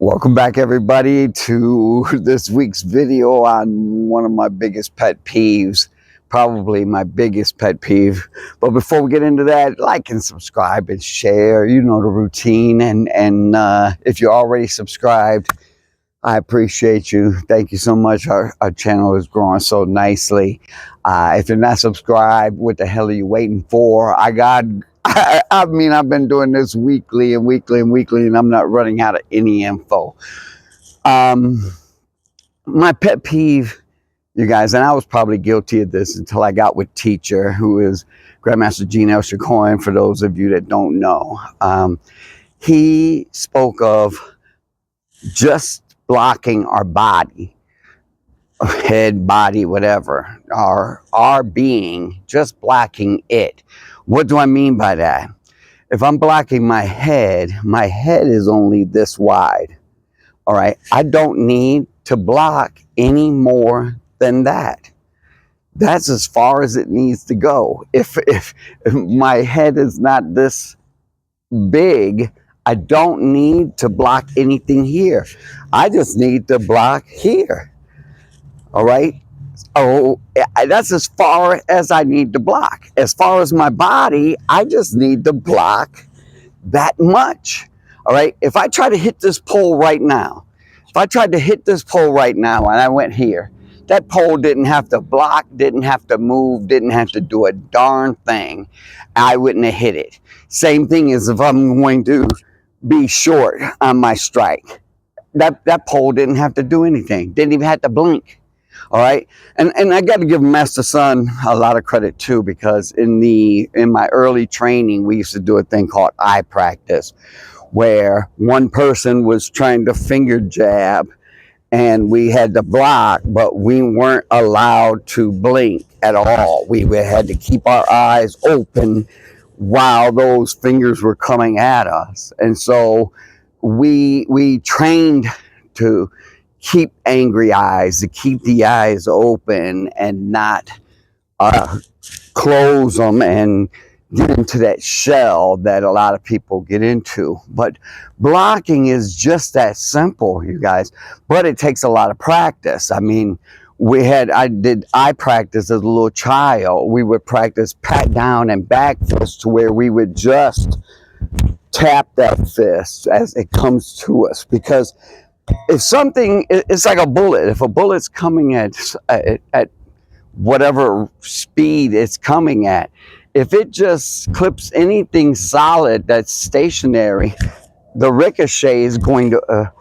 Welcome back, everybody, to this week's video on one of my biggest pet peeves, probably my biggest pet peeve. But before we get into that, like and subscribe and share. You know the routine. And if you're already subscribed, I appreciate you. Thank you so much. Our channel is growing so nicely. If you're not subscribed, what the hell are you waiting for? I mean, I've been doing this weekly, and I'm not running out of any info. My pet peeve, you guys, and I was probably guilty of this until I got with Teacher, who is Grandmaster Gene L. Coin, for those of you that don't know. He spoke of just blocking our body, head, body, whatever, our being, just blocking it. What do I mean by that? If I'm blocking my head is only this wide. All right. I don't need to block any more than that. That's as far as it needs to go. If my head is not this big, I don't need to block anything here. I just need to block here. All right. Oh, that's as far as I need to block. As far as my body, I just need to block that much. All right. If I try to hit this pole right now, and I went here, that pole didn't have to block, didn't have to move, didn't have to do a darn thing. I wouldn't have hit it. Same thing as if I'm going to be short on my strike. That pole didn't have to do anything. Didn't even have to blink. All right. And I got to give Master Son a lot of credit too, because in my early training, we used to do a thing called eye practice, where one person was trying to finger jab and we had to block, but we weren't allowed to blink at all. We had to keep our eyes open while those fingers were coming at us. And so we trained to keep angry eyes, to keep the eyes open and not close them and get into that shell that a lot of people get into. But blocking is just that simple, you guys. But it takes a lot of practice. I mean, I did eye practice as a little child. We would practice pat down and back fist, to where we would just tap that fist as it comes to us. Because if something, it's like a bullet. If a bullet's coming at whatever speed it's coming at, if it just clips anything solid that's stationary, the ricochet is going to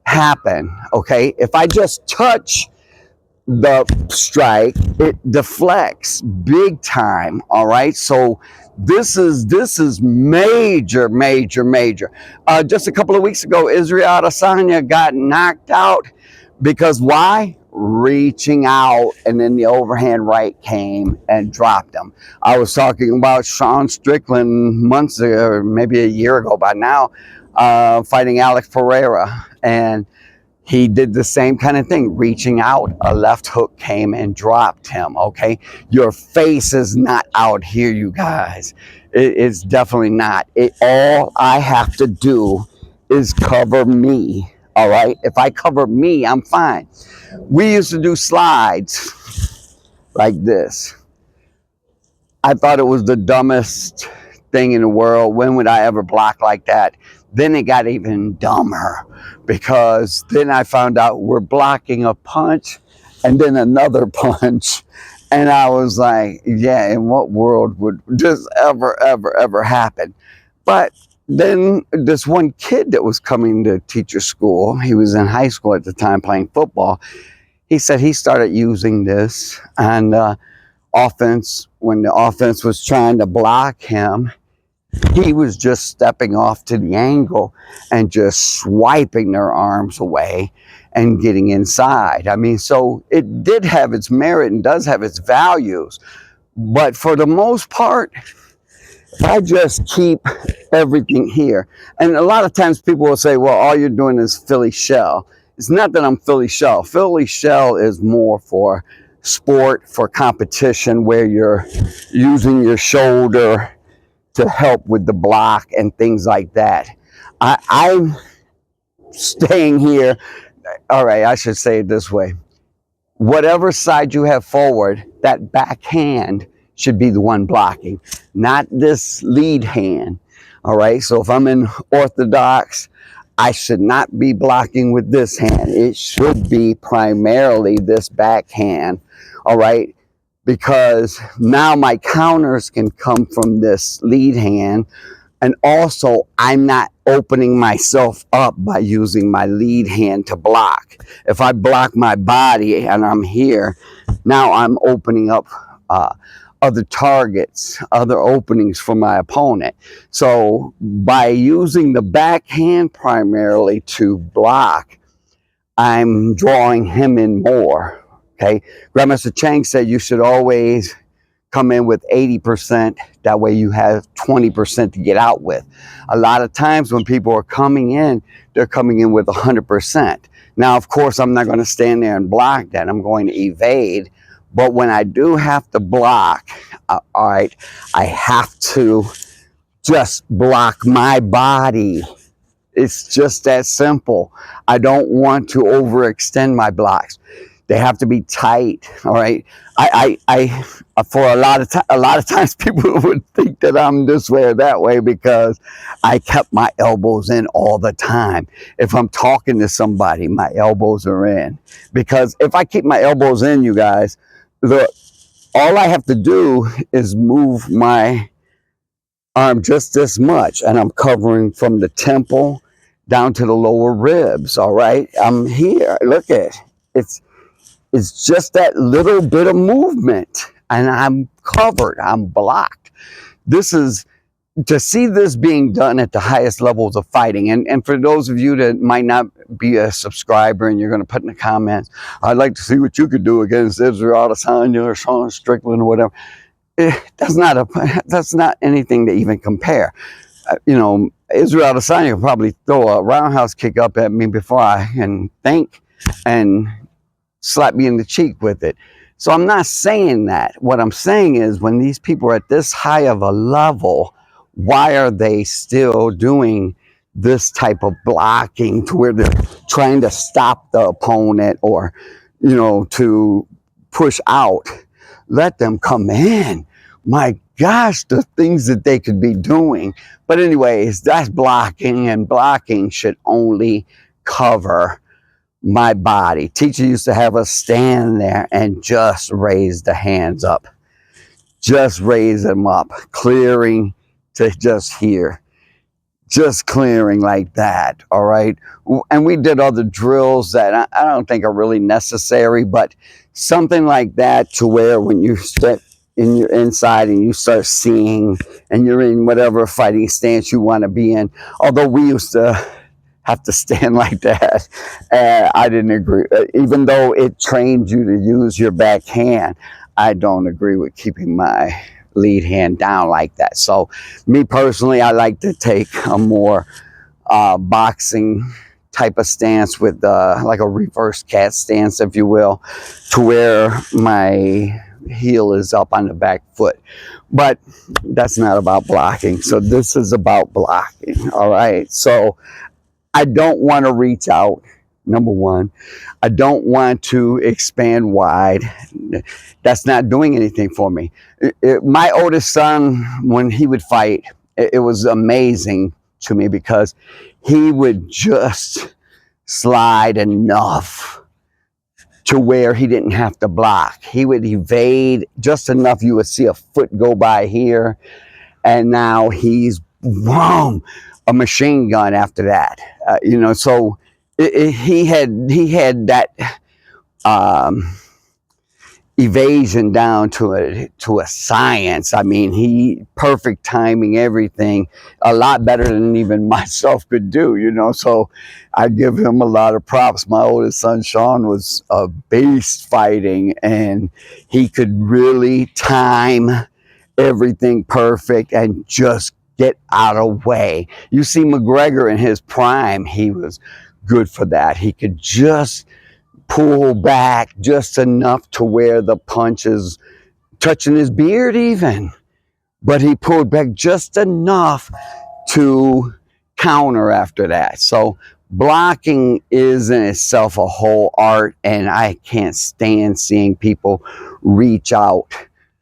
happen. Okay, if I just touch the strike, it deflects big time. All right, so this is major. Just a couple of weeks ago, Israel Adesanya got knocked out because why? Reaching out, and then the overhand right came and dropped him. I was talking about Sean Strickland months ago, or maybe a year ago by now, fighting Alex Pereira, and he did the same kind of thing, reaching out, a left hook came and dropped him. Okay, your face is not out here, you guys. It's definitely not. All I have to do is cover me. All right, if I cover me, I'm fine. We used to do slides like this. I thought it was the dumbest thing in the world. When would I ever block like that? Then it got even dumber, because then I found out we're blocking a punch and then another punch. And I was like, yeah, in what world would this ever happen? But then this one kid that was coming to teacher school, he was in high school at the time playing football. He said he started using this on offense. When the offense was trying to block him, he was just stepping off to the angle and just swiping their arms away and getting inside. I mean, so it did have its merit and does have its values. But for the most part, I just keep everything here. And a lot of times people will say, well, all you're doing is Philly shell. It's not that I'm Philly shell. Philly shell is more for sport, for competition, where you're using your shoulder to help with the block and things like that. staying here. All right, I should say it this way. Whatever side you have forward, that back hand should be the one blocking, not this lead hand. All right, so if I'm in orthodox, I should not be blocking with this hand. It should be primarily this back hand. All right, because now my counters can come from this lead hand. And also, I'm not opening myself up by using my lead hand to block. If I block my body and I'm here, now I'm opening up other targets, other openings for my opponent. So by using the backhand primarily to block, I'm drawing him in more. Okay, Grandmaster Chang said you should always come in with 80%. That way you have 20% to get out with. A lot of times when people are coming in, they're coming in with 100%. Now, of course, I'm not going to stand there and block that. I'm going to evade. But when I do have to block, all right, I have to just block my body. It's just that simple. I don't want to overextend my blocks. They have to be tight. All right. I for a lot of times people would think that I'm this way or that way because I kept my elbows in all the time. If I'm talking to somebody, my elbows are in, because if I keep my elbows in, you guys, all I have to do is move my arm just this much, and I'm covering from the temple down to the lower ribs. All right. I'm here. Look at it. It's just that little bit of movement, and I'm covered, I'm blocked. This is, to see this being done at the highest levels of fighting, and for those of you that might not be a subscriber and you're going to put in the comments, I'd like to see what you could do against Israel Adesanya or Sean Strickland or whatever. That's not anything to even compare. Israel Adesanya could probably throw a roundhouse kick up at me before I can think, and slap me in the cheek with it. So I'm not saying that. What I'm saying is, when these people are at this high of a level, why are they still doing this type of blocking to where they're trying to stop the opponent or, to push out? Let them come in. My gosh, the things that they could be doing. But anyways, that's blocking, and blocking should only cover my body. Teacher used to have us stand there and just raise the hands up. Just raise them up, clearing to just here. Just clearing like that, all right? And we did other drills that I don't think are really necessary, but something like that, to where when you step in your inside and you start seeing, and you're in whatever fighting stance you want to be in. Although we used to have to stand like that, I didn't agree. Even though it trained you to use your back hand, I don't agree with keeping my lead hand down like that. So me personally, I like to take a more boxing type of stance with like a reverse cat stance, if you will, to where my heel is up on the back foot. But that's not about blocking. So this is about blocking. All right. So I don't want to reach out, number one. I don't want to expand wide. That's not doing anything for me. My oldest son, when he would fight, it was amazing to me, because he would just slide enough to where he didn't have to block. He would evade just enough. You would see a foot go by here, and now he's, boom, a machine gun after that. So he had that evasion down to a science. I mean, he perfect timing, everything, a lot better than even myself could do. So I give him a lot of props. My oldest son Sean was a beast fighting, and he could really time everything perfect and just get out of way. You see McGregor in his prime, he was good for that. He could just pull back just enough to where the punch is touching his beard even, but he pulled back just enough to counter after that. So blocking is in itself a whole art, and I can't stand seeing people reach out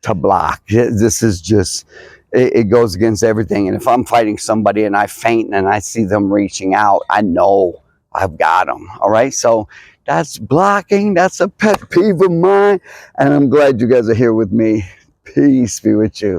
to block. This is just, it goes against everything. And if I'm fighting somebody and I faint and I see them reaching out, I know I've got them. All right, so that's blocking. That's a pet peeve of mine, and I'm glad you guys are here with me. Peace be with you.